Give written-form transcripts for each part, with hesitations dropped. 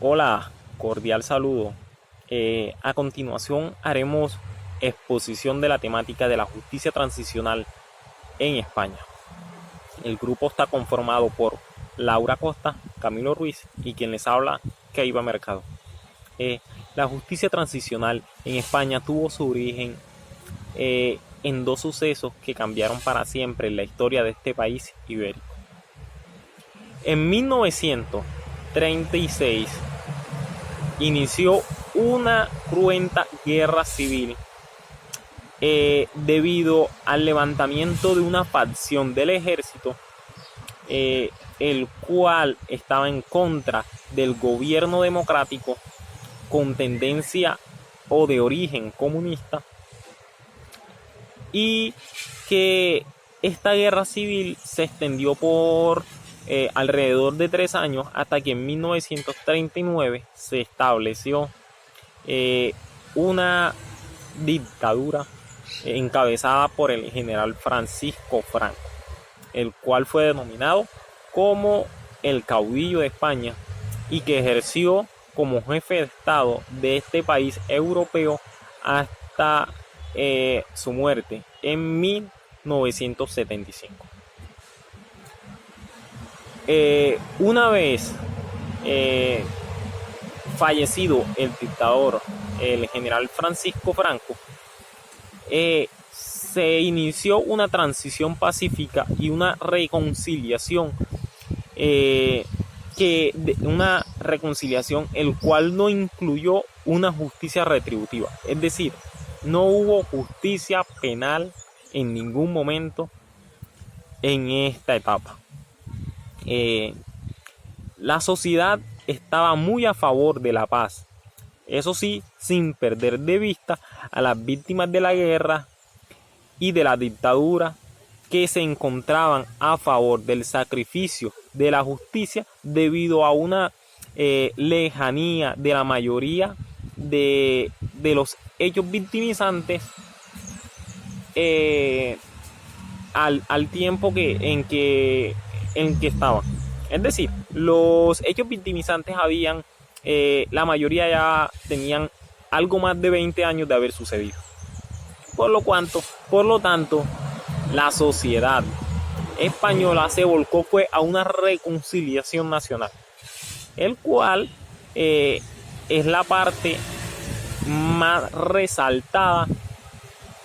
Hola, cordial saludo. A continuación haremos exposición de la temática de la justicia transicional en España. El grupo está conformado por Laura Costa, Camilo Ruiz y quien les habla, Keiva Mercado. La justicia transicional en España tuvo su origen en dos sucesos que cambiaron para siempre la historia de este país ibérico. En 1936 inició una cruenta guerra civil debido al levantamiento de una facción del ejército, el cual estaba en contra del gobierno democrático con tendencia o de origen comunista, y que esta guerra civil se extendió por alrededor de 3 años hasta que en 1939 se estableció una dictadura encabezada por el general Francisco Franco, el cual fue denominado como el caudillo de España y que ejerció como jefe de Estado de este país europeo hasta su muerte en 1975. Una vez fallecido el dictador, el general Francisco Franco, se inició una transición pacífica y una reconciliación, una reconciliación el cual no incluyó una justicia retributiva, es decir, no hubo justicia penal en ningún momento en esta etapa. La sociedad estaba muy a favor de la paz, eso sí, sin perder de vista a las víctimas de la guerra y de la dictadura, que se encontraban a favor del sacrificio de la justicia debido a una lejanía de la mayoría de los hechos victimizantes al tiempo en que estaban. Es decir, los hechos victimizantes habían, la mayoría ya tenían algo más de 20 años de haber sucedido. Por lo tanto, la sociedad española se volcó a una reconciliación nacional, el cual es la parte más resaltada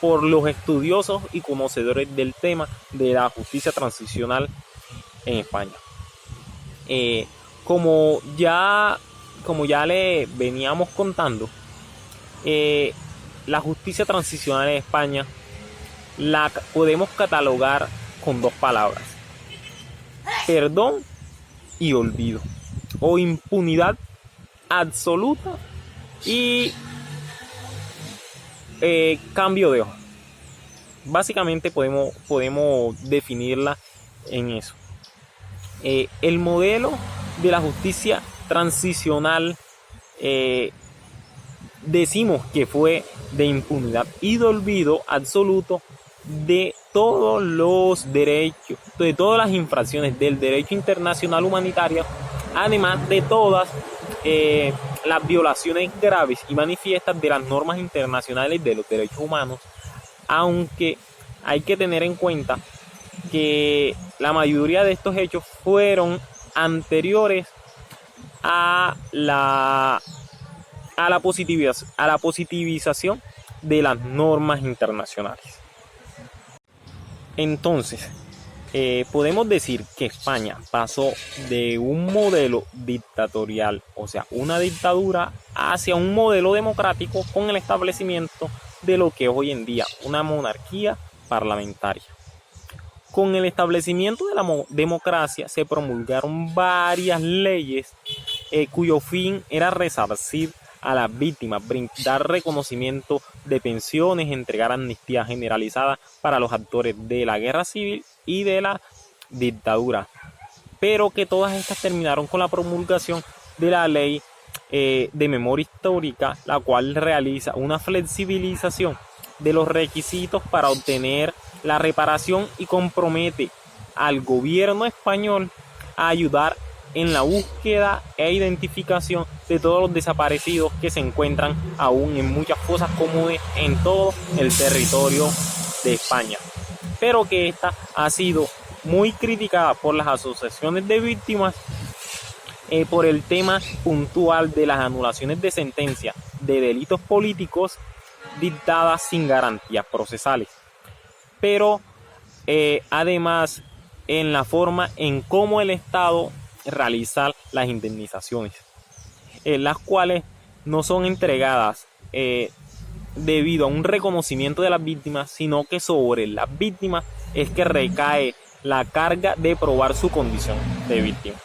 por los estudiosos y conocedores del tema de la justicia transicional en España. Como ya le veníamos contando, la justicia transicional en España la podemos catalogar con dos palabras: perdón y olvido, o impunidad absoluta y cambio de hoja. Básicamente podemos definirla en eso. El modelo de la justicia transicional decimos que fue de impunidad y de olvido absoluto de todos los derechos, de todas las infracciones del derecho internacional humanitario, además de todas las violaciones graves y manifiestas de las normas internacionales de los derechos humanos, aunque hay que tener en cuenta que la mayoría de estos hechos fueron anteriores a la positivización de las normas internacionales. Entonces, podemos decir que España pasó de un modelo dictatorial, o sea, una dictadura, hacia un modelo democrático con el establecimiento de lo que es hoy en día una monarquía parlamentaria. Con el establecimiento de la democracia se promulgaron varias leyes cuyo fin era resarcir a las víctimas, brindar reconocimiento de pensiones, entregar amnistía generalizada para los actores de la guerra civil y de la dictadura, pero que todas estas terminaron con la promulgación de la ley de memoria histórica, la cual realiza una flexibilización de los requisitos para obtener la reparación y compromete al gobierno español a ayudar en la búsqueda e identificación de todos los desaparecidos que se encuentran aún en muchas fosas comunes en todo el territorio de España, pero que esta ha sido muy criticada por las asociaciones de víctimas por el tema puntual de las anulaciones de sentencias de delitos políticos dictadas sin garantías procesales, pero además en la forma en cómo el Estado realiza las indemnizaciones, las cuales no son entregadas debido a un reconocimiento de las víctimas, sino que sobre las víctimas es que recae la carga de probar su condición de víctima.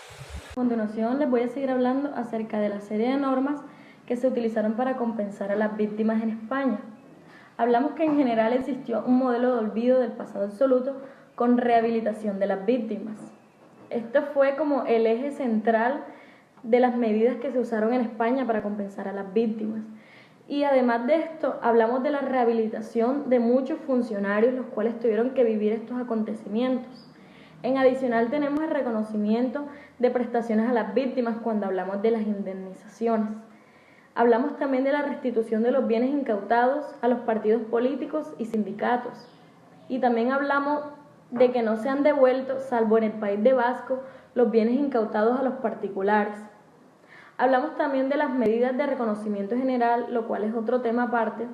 A continuación les voy a seguir hablando acerca de la serie de normas que se utilizaron para compensar a las víctimas en España. Hablamos que en general existió un modelo de olvido del pasado absoluto con rehabilitación de las víctimas. Esto fue como el eje central de las medidas que se usaron en España para compensar a las víctimas. Y además de esto, hablamos de la rehabilitación de muchos funcionarios, los cuales tuvieron que vivir estos acontecimientos. En adicional tenemos el reconocimiento de prestaciones a las víctimas cuando hablamos de las indemnizaciones. Hablamos también de la restitución de los bienes incautados a los partidos políticos y sindicatos. Y también hablamos de que no se han devuelto, salvo en el País Vasco, los bienes incautados a los particulares. Hablamos también de las medidas de reconocimiento general, lo cual es otro tema aparte,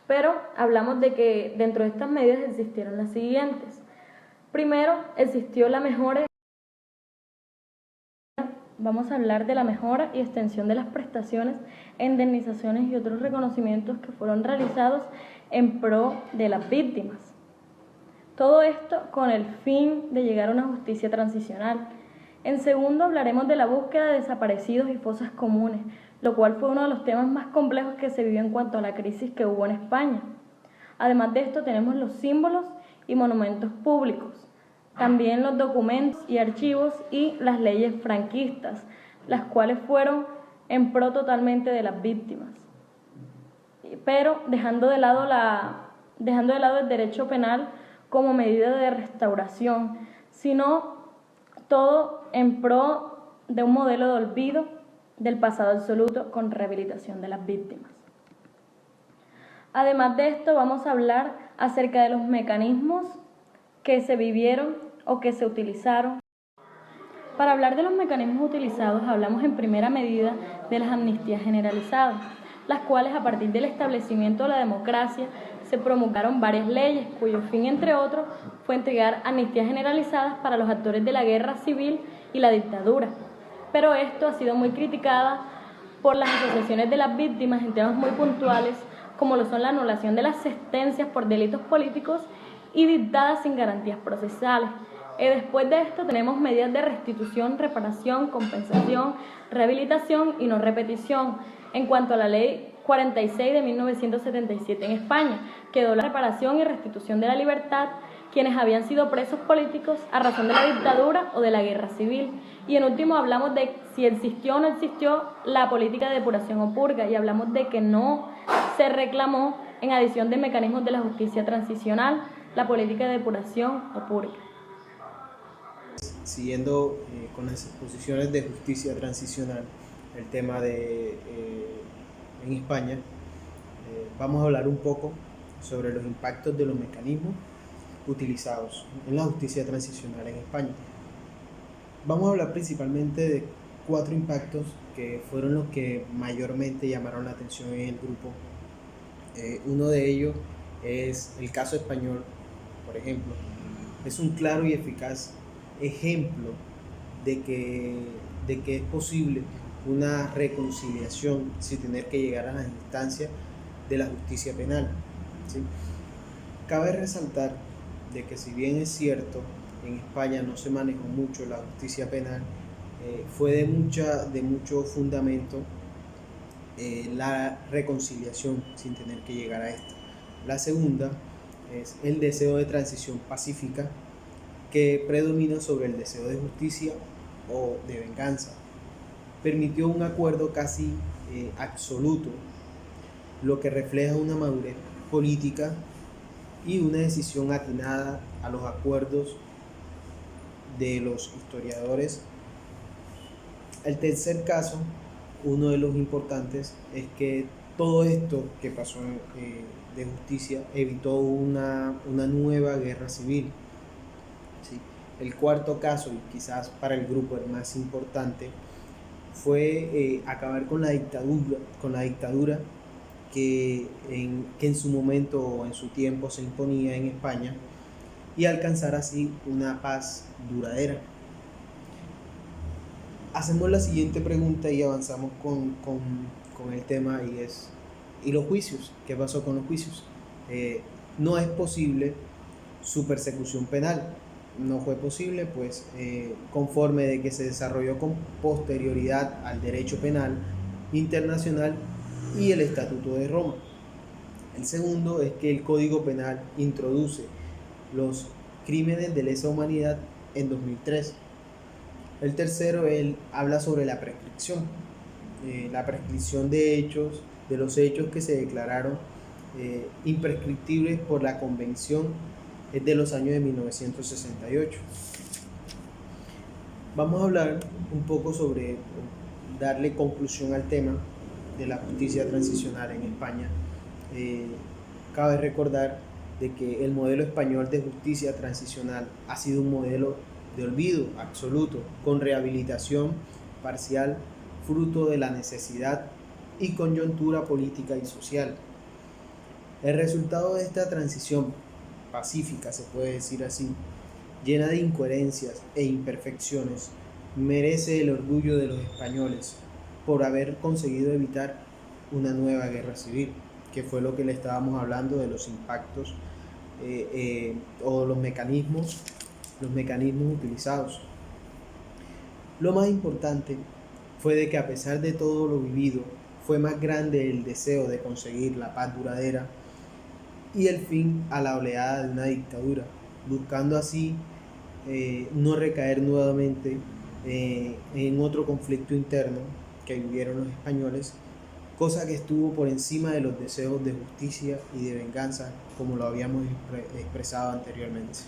pero hablamos de que dentro de estas medidas existieron las siguientes. Primero, existió la mejora. Vamos a hablar de la mejora y extensión de las prestaciones, indemnizaciones y otros reconocimientos que fueron realizados en pro de las víctimas. Todo esto con el fin de llegar a una justicia transicional. En segundo, hablaremos de la búsqueda de desaparecidos y fosas comunes, lo cual fue uno de los temas más complejos que se vivió en cuanto a la crisis que hubo en España. Además de esto, tenemos los símbolos y monumentos públicos, también los documentos y archivos y las leyes franquistas, las cuales fueron en pro totalmente de las víctimas, pero dejando de lado el derecho penal como medida de restauración, sino todo en pro de un modelo de olvido del pasado absoluto con rehabilitación de las víctimas. Además de esto, vamos a hablar acerca de los mecanismos que se vivieron o que se utilizaron. Para hablar de los mecanismos utilizados, hablamos en primera medida de las amnistías generalizadas, las cuales a partir del establecimiento de la democracia se promulgaron varias leyes, cuyo fin, entre otros, fue entregar amnistías generalizadas para los actores de la guerra civil y la dictadura. Pero esto ha sido muy criticada por las asociaciones de las víctimas en temas muy puntuales, como lo son la anulación de las sentencias por delitos políticos y dictadas sin garantías procesales. Después de esto tenemos medidas de restitución, reparación, compensación, rehabilitación y no repetición. En cuanto a la ley 46 de 1977 en España, quedó la reparación y restitución de la libertad quienes habían sido presos políticos a razón de la dictadura o de la guerra civil. Y en último hablamos de si existió o no existió la política de depuración o purga, y hablamos de que no se reclamó, en adición de mecanismos de la justicia transicional, la política de depuración o purga. Siguiendo con las exposiciones de justicia transicional, el tema en España, vamos a hablar un poco sobre los impactos de los mecanismos utilizados en la justicia transicional en España. Vamos a hablar principalmente de 4 impactos que fueron los que mayormente llamaron la atención en el grupo. Uno de ellos es el caso español, por ejemplo. Es un claro y eficaz ejemplo de que es posible una reconciliación sin tener que llegar a las instancias de la justicia penal, ¿sí? Cabe resaltar de que si bien es cierto en España no se manejó mucho la justicia penal, fue de mucho fundamento la reconciliación sin tener que llegar a esta. La segunda es el deseo de transición pacífica que predomina sobre el deseo de justicia o de venganza. Permitió un acuerdo casi absoluto, lo que refleja una madurez política y una decisión atinada a los acuerdos de los historiadores El tercer caso, uno de los importantes, es que todo esto que pasó de justicia evitó una nueva guerra civil. ¿Sí? El cuarto caso, y quizás para el grupo el más importante, fue acabar con la dictadura que en su momento o en su tiempo se imponía en España y alcanzar así una paz duradera. Hacemos la siguiente pregunta y avanzamos con el tema, y es, ¿y los juicios? ¿Qué pasó con los juicios? No es posible su persecución penal. No fue posible, pues conforme de que se desarrolló con posterioridad al derecho penal internacional y el Estatuto de Roma. El segundo es que el Código Penal introduce los crímenes de lesa humanidad en 2003. El tercero, él habla sobre la prescripción. La prescripción de los hechos que se declararon imprescriptibles por la Convención es de los años de 1968. Vamos a hablar un poco sobre darle conclusión al tema de la justicia transicional en España. Cabe recordar de que el modelo español de justicia transicional ha sido un modelo de olvido absoluto, con rehabilitación parcial, fruto de la necesidad y coyuntura política y social. El resultado de esta transición pacífica, se puede decir así, llena de incoherencias e imperfecciones, merece el orgullo de los españoles por haber conseguido evitar una nueva guerra civil, que fue lo que le estábamos hablando de los impactos o los mecanismos utilizados. Lo más importante fue de que a pesar de todo lo vivido, fue más grande el deseo de conseguir la paz duradera y el fin a la oleada de una dictadura, buscando así no recaer nuevamente en otro conflicto interno que vivieron los españoles, cosa que estuvo por encima de los deseos de justicia y de venganza, como lo habíamos expresado anteriormente.